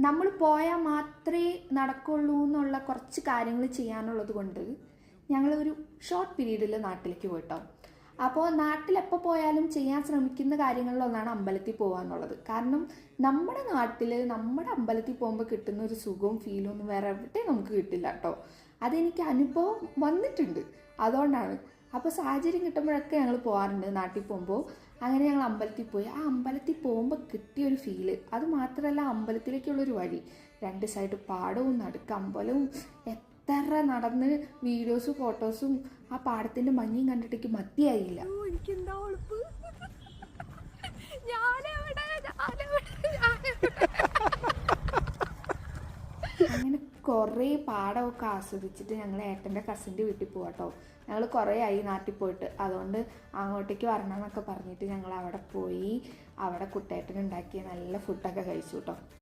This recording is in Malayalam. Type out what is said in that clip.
നമ്മൾ പോയാൽ മാത്രമേ നടക്കുള്ളൂ എന്നുള്ള കുറച്ച് കാര്യങ്ങൾ ചെയ്യാനുള്ളത് കൊണ്ട് ഞങ്ങളൊരു ഷോർട്ട് പീരീഡിൽ നാട്ടിലേക്ക് പോയിട്ടോ. അപ്പോൾ നാട്ടിലെപ്പോൾ പോയാലും ചെയ്യാൻ ശ്രമിക്കുന്ന കാര്യങ്ങളിലൊന്നാണ് അമ്പലത്തിൽ പോകുക എന്നുള്ളത്. കാരണം നമ്മുടെ നാട്ടിൽ നമ്മുടെ അമ്പലത്തിൽ പോകുമ്പോൾ കിട്ടുന്ന ഒരു സുഖവും ഫീലും ഒന്നും വേറെ എവിടെ നമുക്ക് കിട്ടില്ല കേട്ടോ. അതെനിക്ക് അനുഭവം വന്നിട്ടുണ്ട്, അതുകൊണ്ടാണ്. അപ്പോൾ സാഹചര്യം കിട്ടുമ്പോഴൊക്കെ ഞങ്ങൾ പോകാറുണ്ട് നാട്ടിൽ പോകുമ്പോൾ. അങ്ങനെ ഞങ്ങൾ അമ്പലത്തിൽ പോയി. ആ അമ്പലത്തിൽ പോകുമ്പോൾ കിട്ടിയൊരു ഫീല്, അത് മാത്രമല്ല അമ്പലത്തിലേക്കുള്ളൊരു വഴി, രണ്ട് സൈഡ് പാടവും നടുക്ക് അമ്പലവും, എത്ര നടന്ന് വീഡിയോസും ഫോട്ടോസും ആ പാടത്തിൻ്റെ ഭംഗിയും കണ്ടിട്ടേക്ക് മതിയായില്ല. അങ്ങനെ കുറേ പാടമൊക്കെ ആസ്വദിച്ചിട്ട് ഞങ്ങൾ ഏട്ടൻ്റെ കസിൻ്റെ വീട്ടിൽ പോകാട്ടോ. ഞങ്ങൾ കുറേ ആയി നാട്ടിൽ പോയിട്ട്, അതുകൊണ്ട് അങ്ങോട്ടേക്ക് വരണം എന്നൊക്കെ പറഞ്ഞിട്ട് ഞങ്ങൾ അവിടെ പോയി. അവിടെ കുട്ടേട്ടനുണ്ടാക്കിയ നല്ല ഫുഡൊക്കെ കഴിച്ചു കേട്ടോ.